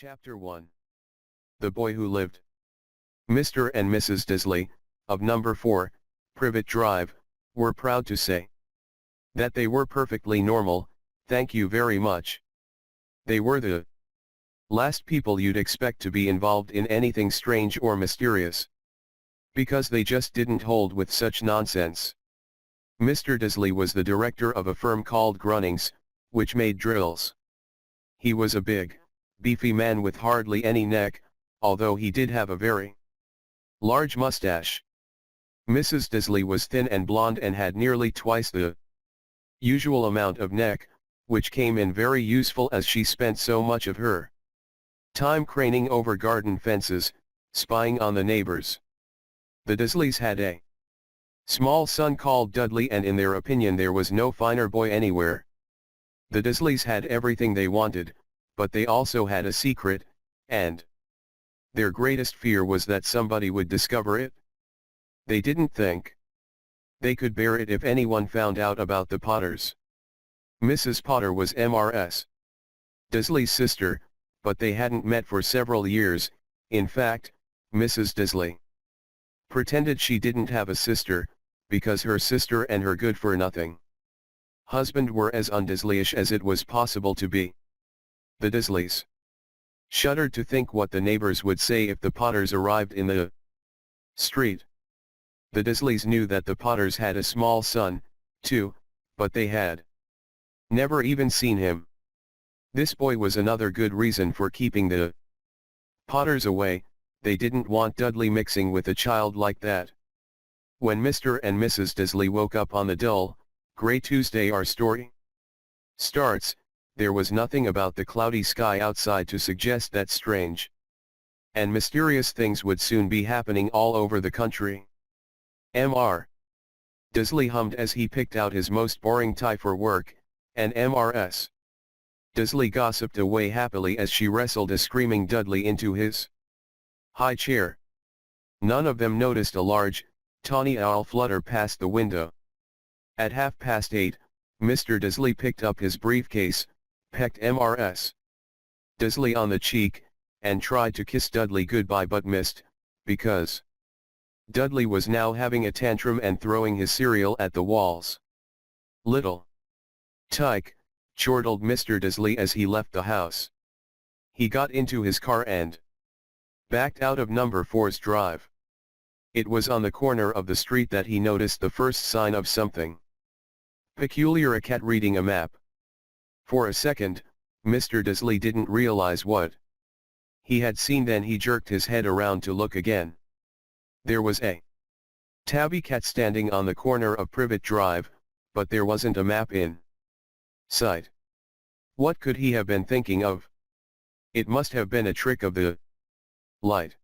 Chapter 1. The Boy Who Lived. Mr. and Mrs. Disley, of number 4, Privet Drive, were proud to say that they were perfectly normal, thank you very much. They were the last people you'd expect to be involved in anything strange or mysterious, because they just didn't hold with such nonsense. Mr. Disley was the director of a firm called Grunnings, which made drills. He was a big, beefy man with hardly any neck, although he did have a very large mustache. Mrs. Disley was thin and blonde and had nearly twice the usual amount of neck, which came in very useful as she spent so much of her time craning over garden fences, spying on the neighbors. The Disleys had a small son called Dudley, and in their opinion there was no finer boy anywhere. The Disleys had everything they wanted, but they also had a secret, and their greatest fear was that somebody would discover it. They didn't think they could bear it if anyone found out about the Potters. Mrs. Potter was Mrs. Disley's sister, but they hadn't met for several years. In fact, Mrs. Disley pretended she didn't have a sister, because her sister and her good-for-nothing husband were as un-Disleyish as it was possible to be. The Disleys shuddered to think what the neighbors would say if the Potters arrived in the street. The Disleys knew that the Potters had a small son, too, but they had never even seen him. This boy was another good reason for keeping the Potters away. They didn't want Dudley mixing with a child like that. When Mr. and Mrs. Disley woke up on the dull, grey Tuesday our story starts, there was nothing about the cloudy sky outside to suggest that strange and mysterious things would soon be happening all over the country. Mr. Disley hummed as he picked out his most boring tie for work, and Mrs. Disley gossiped away happily as she wrestled a screaming Dudley into his high chair. None of them noticed a large, tawny owl flutter past the window. At 8:30, Mr. Disley picked up his briefcase, pecked Mrs. Disley on the cheek, and tried to kiss Dudley goodbye but missed, because Dudley was now having a tantrum and throwing his cereal at the walls. "Little tyke," chortled Mr. Disley as he left the house. He got into his car and backed out of number 4's drive. It was on the corner of the street that he noticed the first sign of something peculiar: a cat reading a map. For a second, Mr. Disley didn't realize what he had seen, then he jerked his head around to look again. There was a tabby cat standing on the corner of Privet Drive, but there wasn't a map in sight. What could he have been thinking of? It must have been a trick of the light.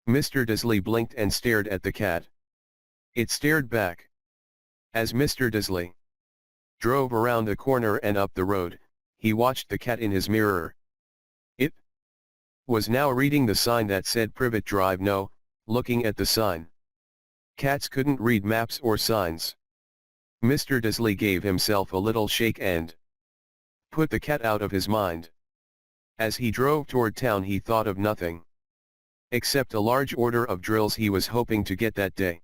Mr. Disley blinked and stared at the cat. It stared back. As Mr. Disley drove around the corner and up the road, he watched the cat in his mirror. It was now reading the sign that said Privet Drive. No, looking at the sign. Cats couldn't read maps or signs. Mr. Disley gave himself a little shake and put the cat out of his mind. As he drove toward town he thought of nothing except a large order of drills he was hoping to get that day.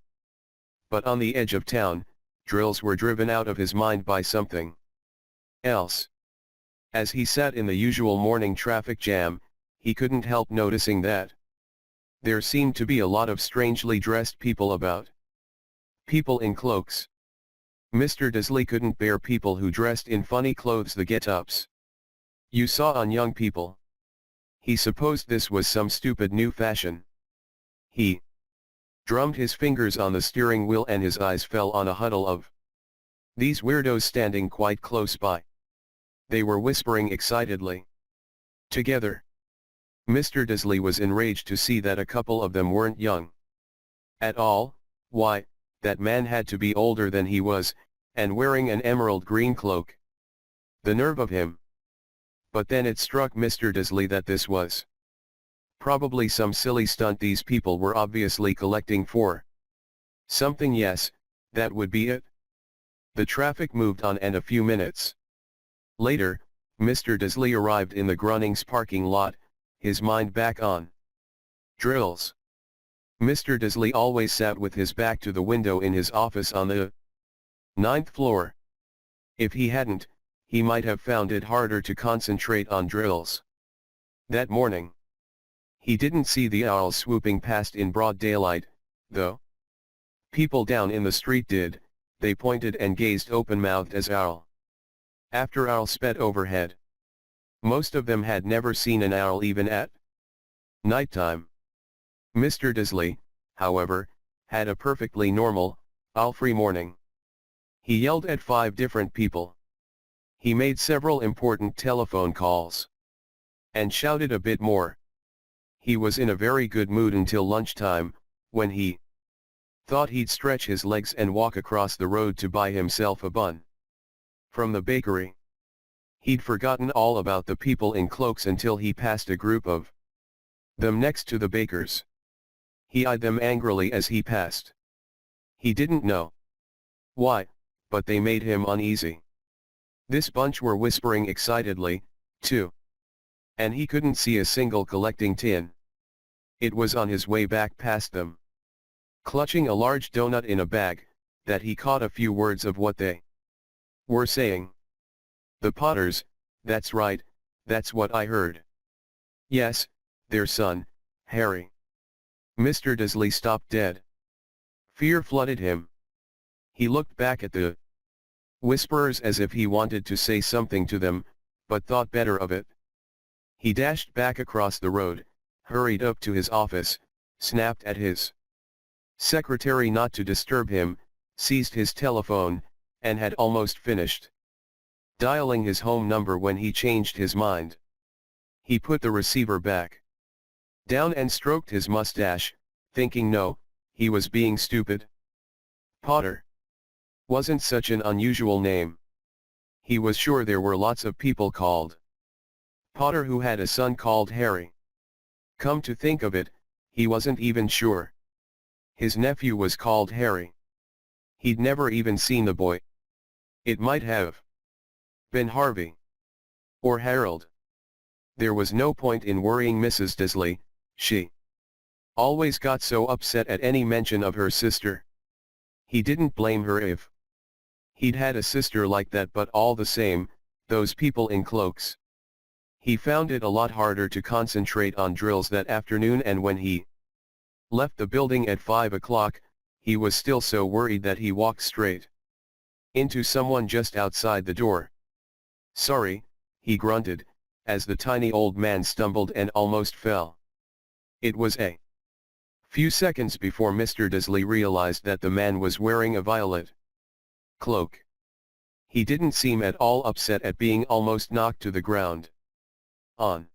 But on the edge of town, drills were driven out of his mind by something else. As he sat in the usual morning traffic jam, he couldn't help noticing that there seemed to be a lot of strangely dressed people about. People in cloaks. Mr. Disley couldn't bear people who dressed in funny clothes, the get-ups you saw on young people. He supposed this was some stupid new fashion. He drummed his fingers on the steering wheel and his eyes fell on a huddle of these weirdos standing quite close by. They were whispering excitedly together. Mr. Disley was enraged to see that a couple of them weren't young at all. Why, that man had to be older than he was, and wearing an emerald green cloak. The nerve of him! But then it struck Mr. Disley that this was probably some silly stunt these people were obviously collecting for something. Yes, that would be it. The traffic moved on, and a few minutes later, Mr. Disley arrived in the Grunnings parking lot, his mind back on drills. Mr. Disley always sat with his back to the window in his office on the 9th floor. If he hadn't, he might have found it harder to concentrate on drills. That morning, he didn't see the owls swooping past in broad daylight, though. People down in the street did. They pointed and gazed open-mouthed as owl after owl sped overhead. Most of them had never seen an owl even at nighttime. Mr. Disley, however, had a perfectly normal, owl-free morning. He yelled at 5 different people. He made several important telephone calls. And shouted a bit more. He was in a very good mood until lunchtime, when he thought he'd stretch his legs and walk across the road to buy himself a bun from the bakery. He'd forgotten all about the people in cloaks until he passed a group of them next to the baker's. He eyed them angrily as he passed. He didn't know why, but they made him uneasy. This bunch were whispering excitedly, too. And he couldn't see a single collecting tin. It was on his way back past them, clutching a large donut in a bag, that he caught a few words of what they were saying. The Potters, that's right, that's what I heard. Yes, their son, Harry. Mr. Disley stopped dead. Fear flooded him. He looked back at the whisperers as if he wanted to say something to them, but thought better of it. He dashed back across the road, hurried up to his office, snapped at his secretary not to disturb him, seized his telephone, and had almost finished dialing his home number when he changed his mind. He put the receiver back down and stroked his mustache, thinking no, he was being stupid. Potter wasn't such an unusual name. He was sure there were lots of people called Potter who had a son called Harry. Come to think of it, he wasn't even sure his nephew was called Harry. He'd never even seen the boy. It might have been Harvey or Harold. There was no point in worrying Mrs. Disley. She always got so upset at any mention of her sister. He didn't blame her if he'd had a sister like that, but all the same, those people in cloaks. He found it a lot harder to concentrate on drills that afternoon, and when he left the building at 5 o'clock, he was still so worried that he walked straight into someone just outside the door. Sorry, he grunted, as the tiny old man stumbled and almost fell. It was a few seconds before Mr. Disley realized that the man was wearing a violet cloak. He didn't seem at all upset at being almost knocked to the ground. On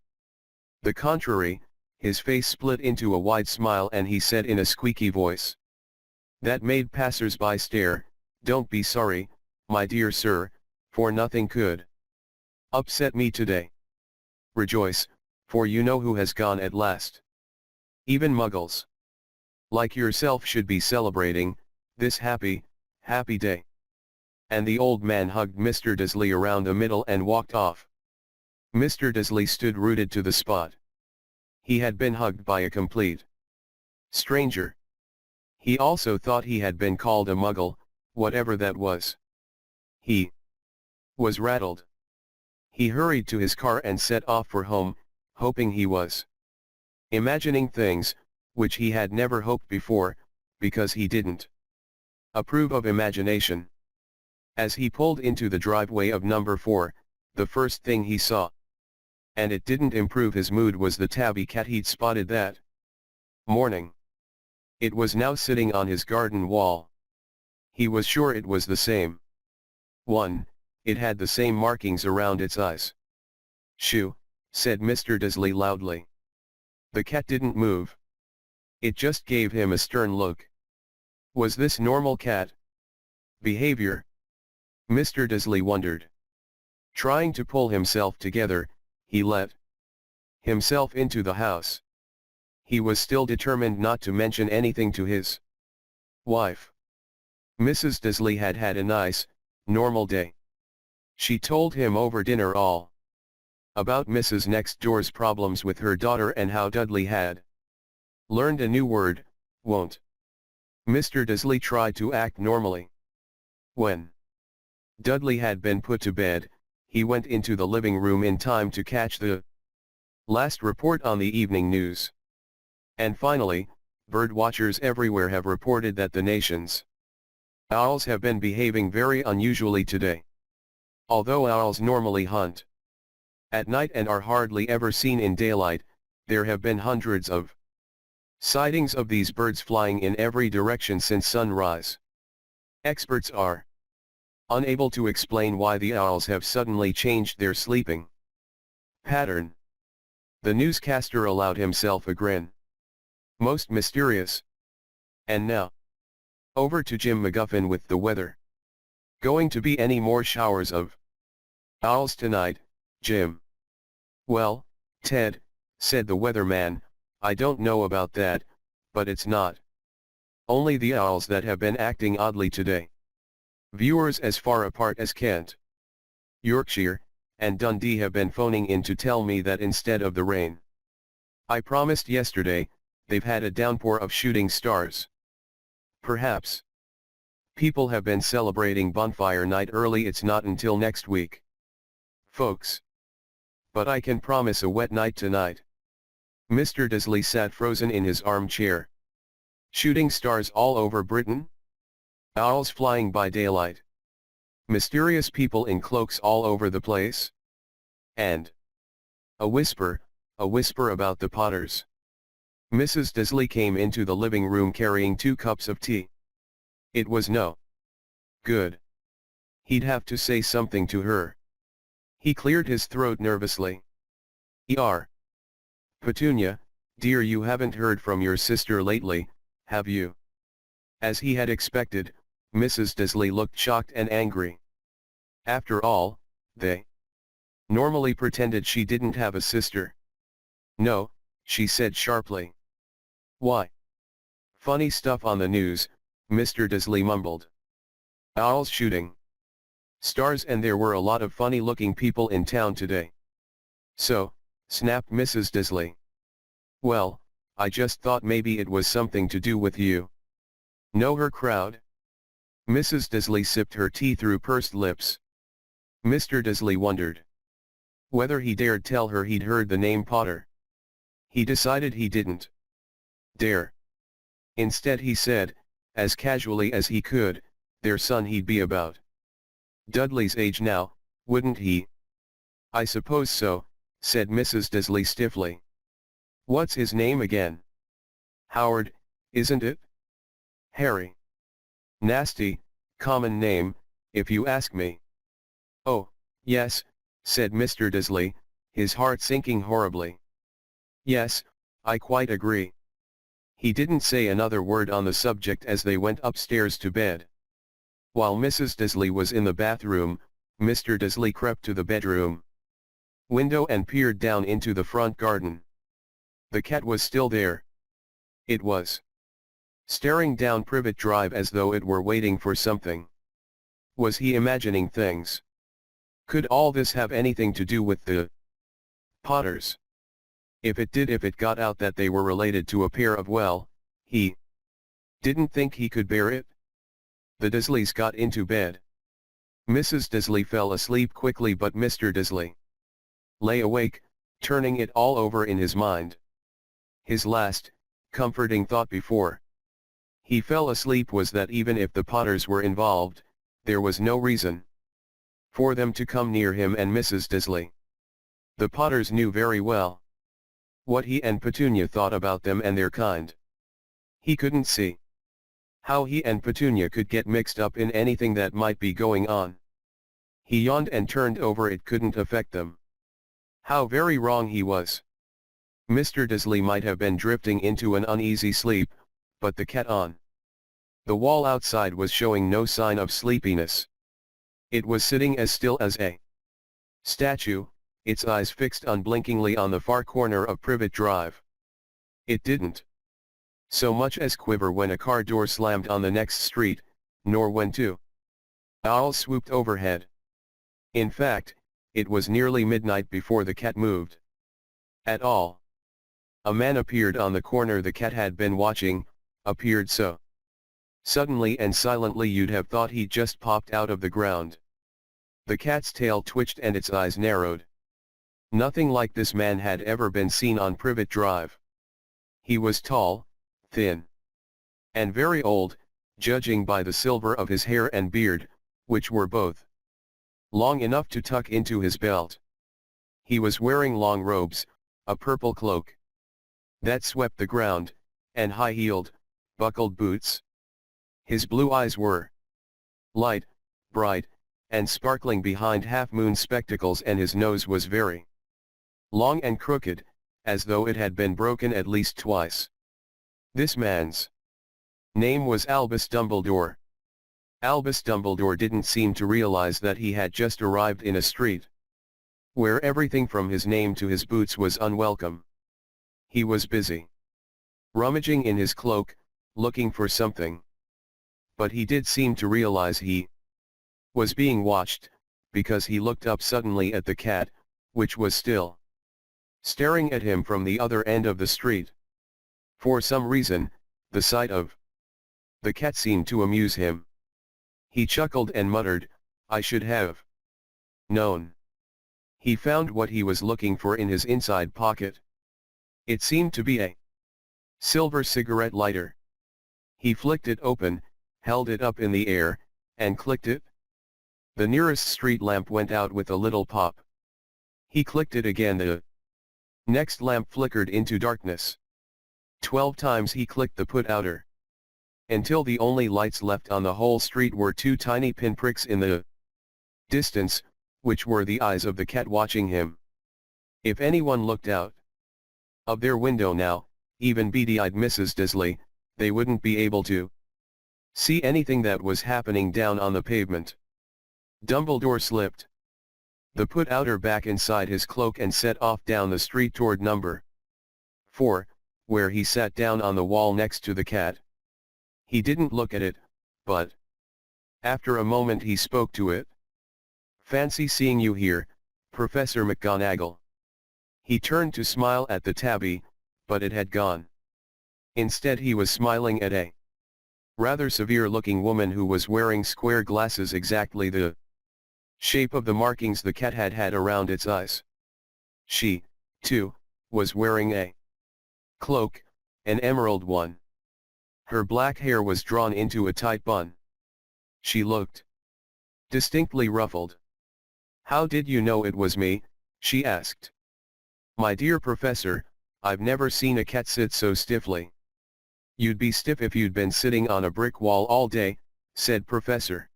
the contrary, his face split into a wide smile and he said in a squeaky voice that made passers-by stare, "Don't be sorry, my dear sir, for nothing could upset me today. Rejoice, for you know who has gone at last. Even muggles like yourself should be celebrating this happy, happy day." And the old man hugged Mr. Disley around the middle and walked off. Mr. Disley stood rooted to the spot. He had been hugged by a complete stranger. He also thought he had been called a muggle, whatever that was. He was rattled. He hurried to his car and set off for home, hoping he was imagining things, which he had never hoped before, because he didn't approve of imagination. As he pulled into the driveway of number 4, the first thing he saw, and it didn't improve his mood, was the tabby cat he'd spotted that morning. It was now sitting on his garden wall. He was sure it was the same one. It had the same markings around its eyes. "Shoo," said Mr. Disley loudly. The cat didn't move. It just gave him a stern look. Was this normal cat behavior? Mr. Disley wondered. Trying to pull himself together, he let himself into the house. He was still determined not to mention anything to his wife. Mrs. Disley had had a nice, normal day. She told him over dinner all About Mrs. Next Door's problems with her daughter and how Dudley had learned a new word, won't. Mr. Dursley tried to act normally. When Dudley had been put to bed, he went into the living room in time to catch the last report on the evening news. And finally, bird watchers everywhere have reported that the nation's owls have been behaving very unusually today. Although owls normally hunt at night and are hardly ever seen in daylight, there have been hundreds of sightings of these birds flying in every direction since sunrise. Experts are unable to explain why the owls have suddenly changed their sleeping pattern. The newscaster allowed himself a grin. Most mysterious. And now, over to Jim McGuffin with the weather. Going to be any more showers of owls tonight, Jim? Well, Ted, said the weatherman, I don't know about that, but it's not only the owls that have been acting oddly today. Viewers as far apart as Kent, Yorkshire, and Dundee have been phoning in to tell me that instead of the rain I promised yesterday, they've had a downpour of shooting stars. Perhaps people have been celebrating bonfire night early. It's not until next week, folks. But I can promise a wet night tonight. Mr. Dursley sat frozen in his armchair. Shooting stars all over Britain? Owls flying by daylight? Mysterious people in cloaks all over the place? And a whisper about the Potters. Mrs. Dursley came into the living room carrying 2 cups of tea. It was no good. He'd have to say something to her. He cleared his throat nervously. Petunia, dear, you haven't heard from your sister lately, have you? As he had expected, Mrs. Dursley looked shocked and angry. After all, they normally pretended she didn't have a sister. No, she said sharply. Why? Funny stuff on the news, Mr. Dursley mumbled. Owls shooting stars, and there were a lot of funny-looking people in town today. So, snapped Mrs. Dursley. Well, I just thought maybe it was something to do with you. Know her crowd? Mrs. Dursley sipped her tea through pursed lips. Mr. Dursley wondered whether he dared tell her he'd heard the name Potter. He decided he didn't dare. Instead he said, as casually as he could, their son he'd be about Dudley's age now, wouldn't he? I suppose so, said Mrs. Dursley stiffly. What's his name again? Howard, isn't it? Harry. Nasty, common name, if you ask me. Oh, yes, said Mr. Dursley, his heart sinking horribly. Yes, I quite agree. He didn't say another word on the subject as they went upstairs to bed. While Mrs. Dursley was in the bathroom, Mr. Dursley crept to the bedroom window and peered down into the front garden. The cat was still there. It was staring down Privet Drive as though it were waiting for something. Was he imagining things? Could all this have anything to do with the Potters? If it did, if it got out that they were related to a pair of, well, he didn't think he could bear it. The Dursleys got into bed. Mrs. Dursley fell asleep quickly, but Mr. Dursley lay awake, turning it all over in his mind. His last, comforting thought before he fell asleep was that even if the Potters were involved, there was no reason for them to come near him and Mrs. Dursley. The Potters knew very well what he and Petunia thought about them and their kind. He couldn't see how he and Petunia could get mixed up in anything that might be going on. He yawned and turned over. It couldn't affect them. How very wrong he was. Mr. Dursley might have been drifting into an uneasy sleep, but the cat on the wall outside was showing no sign of sleepiness. It was sitting as still as a statue, its eyes fixed unblinkingly on the far corner of Privet Drive. It didn't so much as quiver when a car door slammed on the next street, nor when two owls swooped overhead. In fact, it was nearly midnight before the cat moved at all. A man appeared on the corner the cat had been watching, appeared so suddenly and silently you'd have thought he'd just popped out of the ground. The cat's tail twitched and its eyes narrowed. Nothing like this man had ever been seen on Privet Drive. He was tall, thin, and very old, judging by the silver of his hair and beard, which were both long enough to tuck into his belt. He was wearing long robes, a purple cloak that swept the ground, and high-heeled, buckled boots. His blue eyes were light, bright, and sparkling behind half-moon spectacles, and his nose was very long and crooked, as though it had been broken at least twice. This man's name was Albus Dumbledore. Albus Dumbledore didn't seem to realize that he had just arrived in a street where everything from his name to his boots was unwelcome. He was busy rummaging in his cloak, looking for something. But he did seem to realize he was being watched, because he looked up suddenly at the cat, which was still staring at him from the other end of the street. For some reason, the sight of the cat seemed to amuse him. He chuckled and muttered, "I should have known." He found what he was looking for in his inside pocket. It seemed to be a silver cigarette lighter. He flicked it open, held it up in the air, and clicked it. The nearest street lamp went out with a little pop. He clicked it again. The next lamp flickered into darkness. 12 times he clicked the put-outer, until the only lights left on the whole street were 2 tiny pinpricks in the distance, which were the eyes of the cat watching him. If anyone looked out of their window now, even beady-eyed Mrs. Disley, they wouldn't be able to see anything that was happening down on the pavement. Dumbledore slipped the put-outer back inside his cloak and set off down the street toward number 4, where he sat down on the wall next to the cat. He didn't look at it, but after a moment he spoke to it. "Fancy seeing you here, Professor McGonagall." He turned to smile at the tabby, but it had gone. Instead he was smiling at a rather severe-looking woman who was wearing square glasses exactly the shape of the markings the cat had had around its eyes. She, too, was wearing a cloak, an emerald one. Her black hair was drawn into a tight bun. She looked distinctly ruffled. "How did you know it was me?" she asked. "My dear Professor, I've never seen a cat sit so stiffly." "You'd be stiff if you'd been sitting on a brick wall all day," said Professor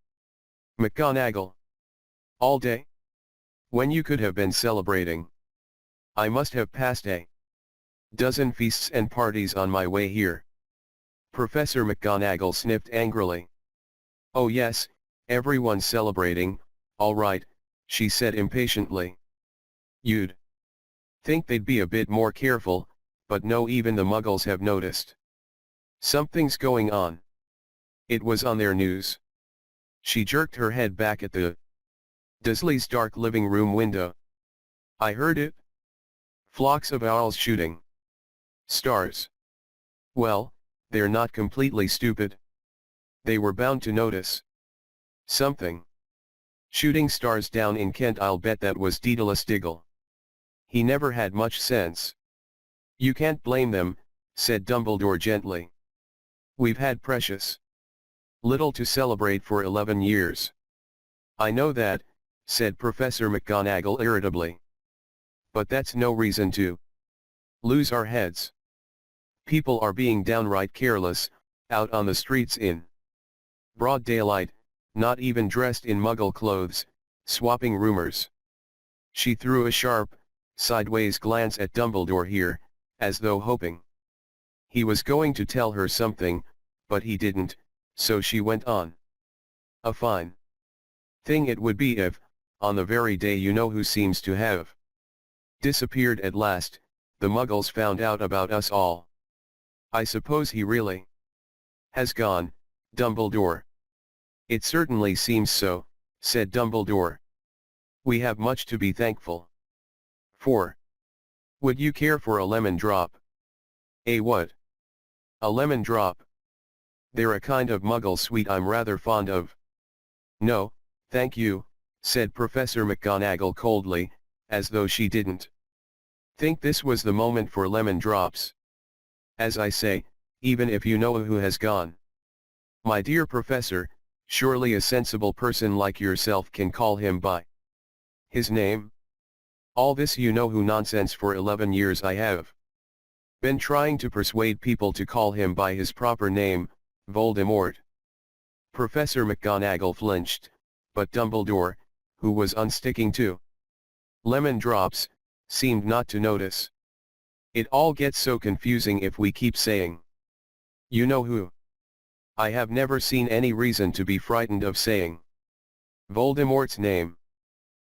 McGonagall. "All day? When you could have been celebrating. I must have passed a dozen feasts and parties on my way here." Professor McGonagall sniffed angrily. "Oh yes, everyone's celebrating, all right," she said impatiently. "You'd think they'd be a bit more careful, but no, even the Muggles have noticed. Something's going on. It was on their news." She jerked her head back at the Dursley's dark living room window. "I heard it. Flocks of owls shooting stars. Well, they're not completely stupid. They were bound to notice something. Shooting stars down in Kent, I'll bet that was Daedalus Diggle. He never had much sense." "You can't blame them," said Dumbledore gently. "We've had precious little to celebrate for 11 years. "I know that," said Professor McGonagall irritably. "But that's no reason to lose our heads. People are being downright careless, out on the streets in broad daylight, not even dressed in Muggle clothes, swapping rumors." She threw a sharp, sideways glance at Dumbledore here, as though hoping he was going to tell her something, but he didn't, so she went on. "A fine thing it would be if, on the very day you know who seems to have disappeared at last, the Muggles found out about us all." "I suppose he really has gone, Dumbledore." "It certainly seems so," said Dumbledore. We have much to be thankful for. Would you care for a lemon drop? A what? A lemon drop. They're a kind of muggle sweet I'm rather fond of. No, thank you, said Professor McGonagall coldly, as though she didn't think this was the moment for lemon drops. As I say, even if you know who has gone. My dear Professor, surely a sensible person like yourself can call him by his name? All this you know who nonsense. For 11 years I have been trying to persuade people to call him by his proper name, Voldemort. Professor McGonagall flinched, but Dumbledore, who was unsticking to lemon drops, seemed not to notice. It all gets so confusing if we keep saying, you know who. I have never seen any reason to be frightened of saying Voldemort's name.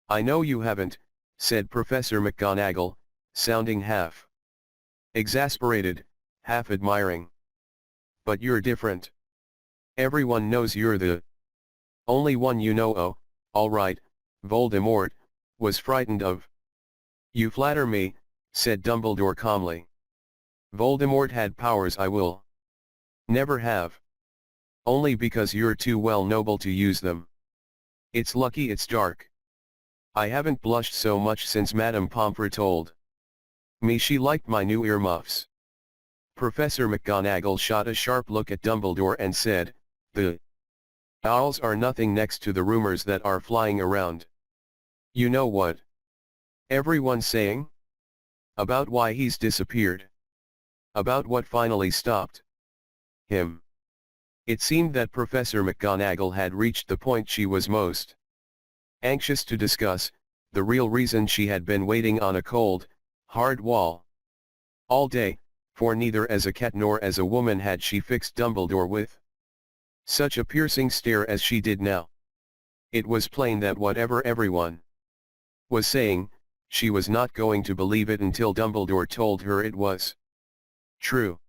I know you haven't, said Professor McGonagall, sounding half exasperated, half admiring. But you're different. Everyone knows you're the only one you know. Oh, all right, Voldemort was frightened of. You flatter me, said Dumbledore calmly. Voldemort had powers I will never have. Only because you're too well noble to use them. It's lucky it's dark. I haven't blushed so much since Madame Pomfrey told me she liked my new earmuffs. Professor McGonagall shot a sharp look at Dumbledore and said, the owls are nothing next to the rumors that are flying around. You know what everyone's saying? About why he's disappeared. About what finally stopped him. It seemed that Professor McGonagall had reached the point she was most anxious to discuss, the real reason she had been waiting on a cold, hard wall all day, for neither as a cat nor as a woman had she fixed Dumbledore with such a piercing stare as she did now. It was plain that whatever everyone was saying, she was not going to believe it until Dumbledore told her it was true.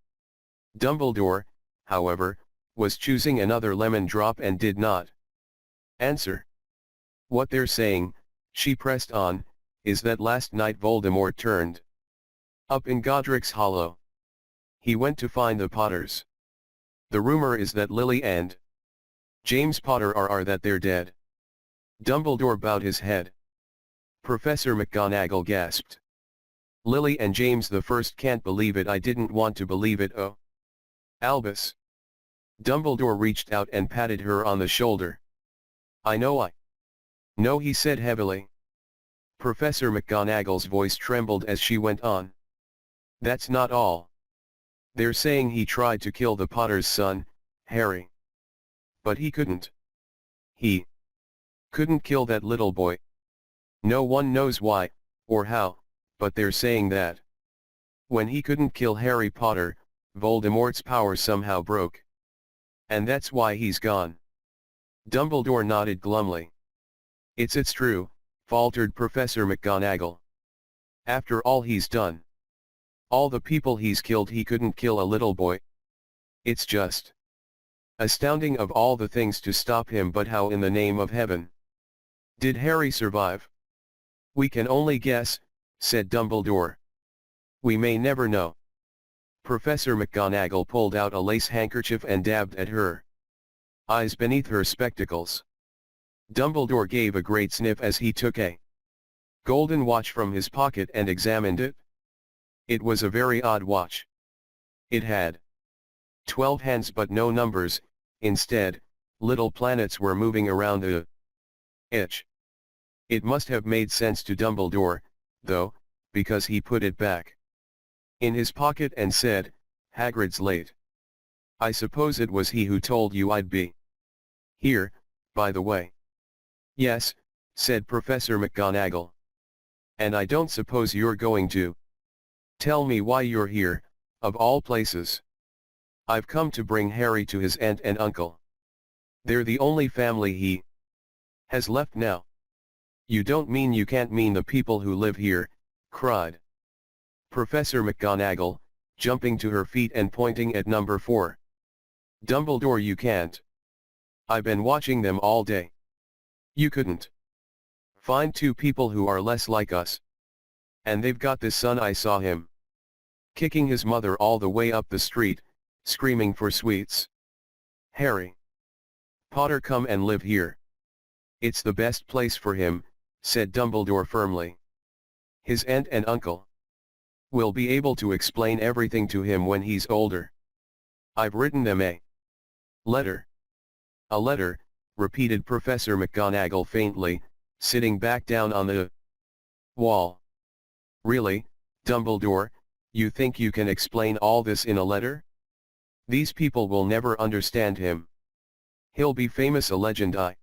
Dumbledore, however, was choosing another lemon drop and did not answer. What they're saying, she pressed on, is that last night Voldemort turned up in Godric's Hollow. He went to find the Potters. The rumor is that Lily and James Potter are that they're dead. Dumbledore bowed his head. Professor McGonagall gasped. Lily and James the First can't believe it. I didn't want to believe it. Oh, Albus. Dumbledore reached out and patted her on the shoulder. I know, he said heavily. Professor McGonagall's voice trembled as she went on. That's not all. They're saying he tried to kill the Potter's son, Harry. But he couldn't. He couldn't kill that little boy. No one knows why, or how, but they're saying that when he couldn't kill Harry Potter, Voldemort's power somehow broke. And that's why he's gone. Dumbledore nodded glumly. It's true, faltered Professor McGonagall. After all he's done. All the people he's killed, he couldn't kill a little boy. It's just astounding. Of all the things to stop him, but how in the name of heaven did Harry survive? We can only guess, said Dumbledore. We may never know. Professor McGonagall pulled out a lace handkerchief and dabbed at her eyes beneath her spectacles. Dumbledore gave a great sniff as he took a golden watch from his pocket and examined it. It was a very odd watch. It had 12 hands but no numbers. Instead, little planets were moving around the edge. It must have made sense to Dumbledore, though, because he put it back in his pocket and said, Hagrid's late. I suppose it was he who told you I'd be here, by the way. Yes, said Professor McGonagall. And I don't suppose you're going to tell me why you're here, of all places. I've come to bring Harry to his aunt and uncle. They're the only family he has left now. You don't mean you can't mean the people who live here, cried Professor McGonagall, jumping to her feet and pointing at number 4. Dumbledore, you can't. I've been watching them all day. You couldn't Find two people who are less like us. And they've got this son. I saw him kicking his mother all the way up the street, screaming for sweets. Harry Potter, come and live here. It's the best place for him, said Dumbledore firmly. His aunt and uncle will be able to explain everything to him when he's older. I've written them a letter. A letter, repeated Professor McGonagall faintly, sitting back down on the wall. Really, Dumbledore, you think you can explain all this in a letter? These people will never understand him. He'll be famous, a legend. I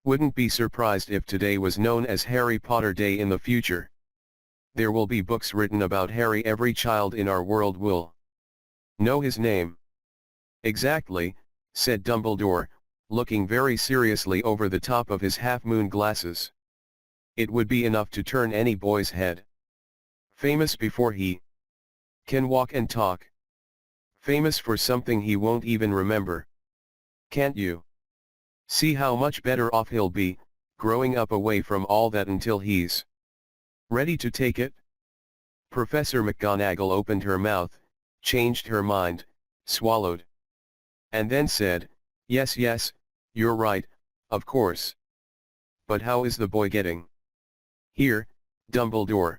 wouldn't be surprised if today was known as Harry Potter Day in the future. There will be books written about Harry. Every child in our world will know his name. Exactly, said Dumbledore, looking very seriously over the top of his half-moon glasses. It would be enough to turn any boy's head. Famous before he can walk and talk. Famous for something he won't even remember. Can't you see how much better off he'll be, growing up away from all that until he's ready to take it? Professor McGonagall opened her mouth, changed her mind, swallowed, and then said, yes, you're right, of course. But how is the boy getting here, Dumbledore?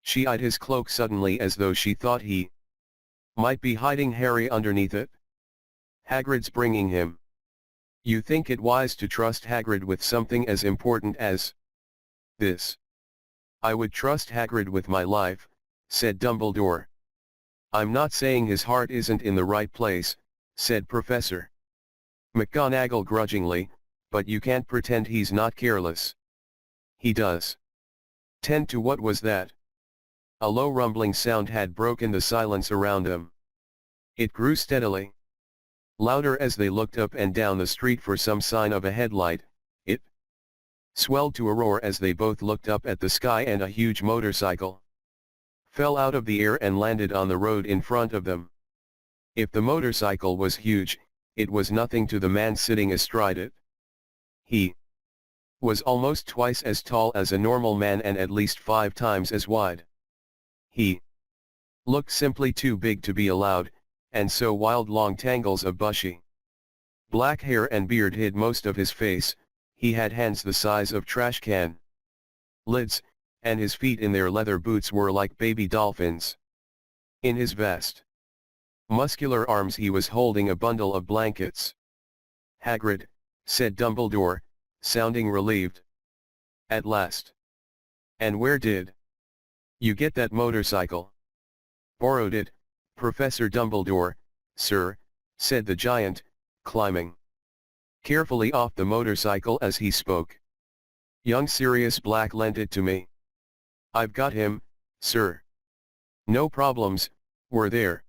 She eyed his cloak suddenly as though she thought he might be hiding Harry underneath it. Hagrid's bringing him. You think it wise to trust Hagrid with something as important as this? I would trust Hagrid with my life, said Dumbledore. I'm not saying his heart isn't in the right place, said Professor McGonagall grudgingly, but you can't pretend he's not careless. He does. Tend to. What was that? A low rumbling sound had broken the silence around them. It grew steadily louder as they looked up and down the street for some sign of a headlight. It swelled to a roar as they both looked up at the sky, and a huge motorcycle fell out of the air and landed on the road in front of them. If the motorcycle was huge, it was nothing to the man sitting astride it. He was almost twice as tall as a normal man and at least 5 times as wide. He looked simply too big to be allowed, and so wild long tangles of bushy black hair and beard hid most of his face. He had hands the size of trash can lids, and his feet in their leather boots were like baby dolphins. In his vast, muscular arms he was holding a bundle of blankets. Hagrid, said Dumbledore, sounding relieved. At last. And where did you get that motorcycle? Borrowed it, Professor Dumbledore, sir, said the giant, climbing carefully off the motorcycle as he spoke. Young Sirius Black lent it to me. I've got him, sir. No problems, were there?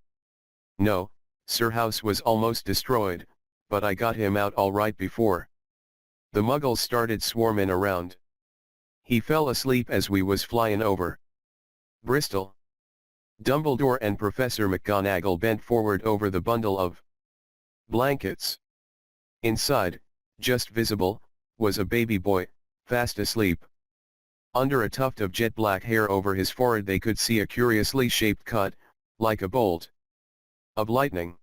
No, sir. House was almost destroyed, but I got him out all right before the muggles started swarming around. He fell asleep as we was flying over Bristol. Dumbledore and Professor McGonagall bent forward over the bundle of blankets. Inside, just visible, was a baby boy, fast asleep. Under a tuft of jet black hair over his forehead they could see a curiously shaped cut, like a bolt of lightning.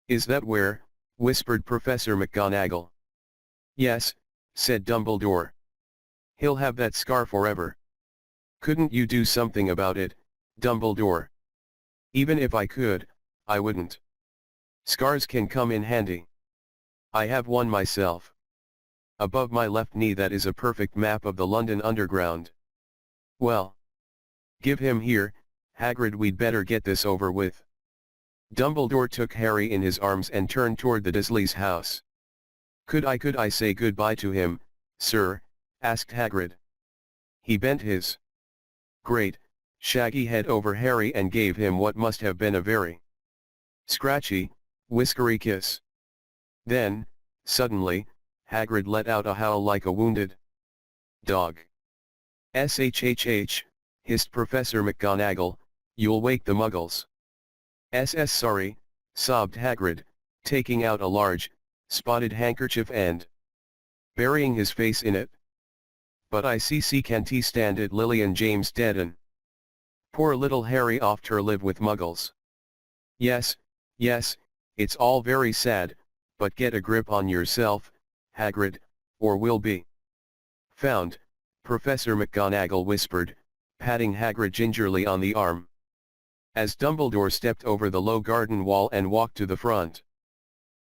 Is that where? Whispered Professor McGonagall. Yes, said Dumbledore. He'll have that scar forever. Couldn't you do something about it, Dumbledore? Even if I could, I wouldn't. Scars can come in handy. I have one myself. Above my left knee that is a perfect map of the London Underground. Well, give him here, Hagrid. We'd better get this over with. Dumbledore took Harry in his arms and turned toward the Dursleys' house. Could I say goodbye to him, sir? Asked Hagrid. He bent his great, shaggy head over Harry and gave him what must have been a very scratchy, whiskery kiss. Then, suddenly, Hagrid let out a howl like a wounded dog. "Shhh," hissed Professor McGonagall, "you'll wake the muggles." Sorry," sobbed Hagrid, taking out a large, spotted handkerchief and burying his face in it. But I see can't stand it Lily and James deaden. Poor little Harry oft her live with muggles. Yes, yes, it's all very sad, but get a grip on yourself, Hagrid, or we'll be found, Professor McGonagall whispered, patting Hagrid gingerly on the arm. As Dumbledore stepped over the low garden wall and walked to the front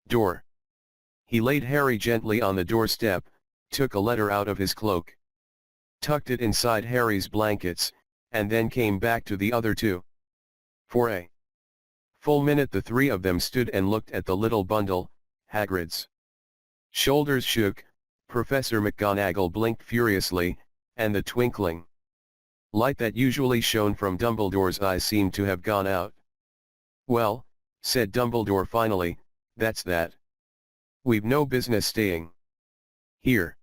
door. He laid Harry gently on the doorstep, took a letter out of his cloak, tucked it inside Harry's blankets, and then came back to the other two. For a full minute the three of them stood and looked at the little bundle. Hagrid's shoulders shook, Professor McGonagall blinked furiously, and the twinkling light that usually shone from Dumbledore's eyes seemed to have gone out. Well, said Dumbledore finally, that's that. We've no business staying here.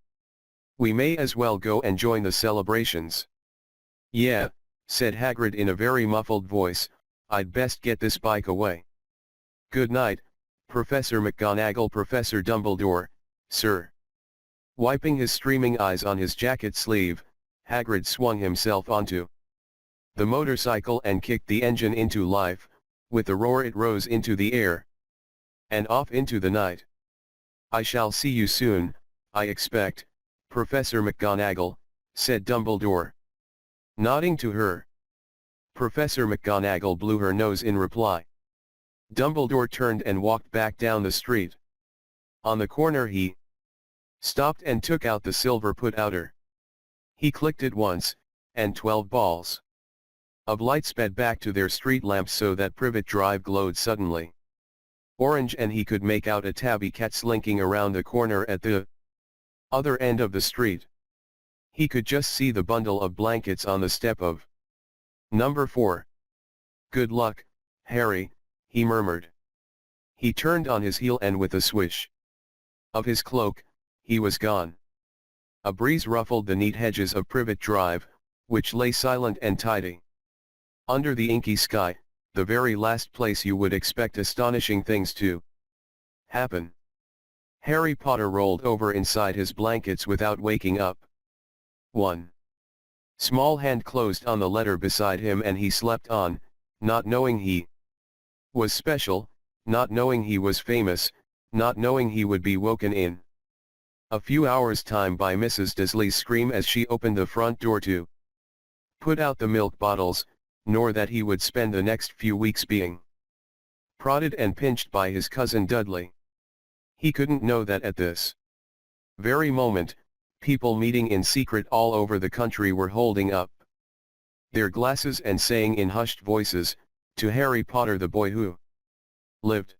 We may as well go and join the celebrations. Yeah, said Hagrid in a very muffled voice, I'd best get this bike away. Good night, Professor McGonagall. Professor Dumbledore, sir. Wiping his streaming eyes on his jacket sleeve, Hagrid swung himself onto the motorcycle and kicked the engine into life. With a roar it rose into the air and off into the night. I shall see you soon, I expect, Professor McGonagall, said Dumbledore, nodding to her. Professor McGonagall blew her nose in reply. Dumbledore turned and walked back down the street. On the corner he stopped and took out the silver put-outer. He clicked it once, and 12 balls of light sped back to their street lamps so that Privet Drive glowed suddenly orange, and he could make out a tabby cat slinking around the corner at the other end of the street. He could just see the bundle of blankets on the step of number 4. Good luck, Harry, he murmured. He turned on his heel and with a swish of his cloak, he was gone. A breeze ruffled the neat hedges of Privet Drive, which lay silent and tidy under the inky sky, the very last place you would expect astonishing things to happen. Harry Potter rolled over inside his blankets without waking up. One small hand closed on the letter beside him and he slept on, not knowing he was special, not knowing he was famous, not knowing he would be woken in a few hours' time by Mrs. Dursley's scream as she opened the front door to put out the milk bottles, nor that he would spend the next few weeks being prodded and pinched by his cousin Dudley. He couldn't know that at this very moment, people meeting in secret all over the country were holding up their glasses and saying in hushed voices, to Harry Potter the boy who lived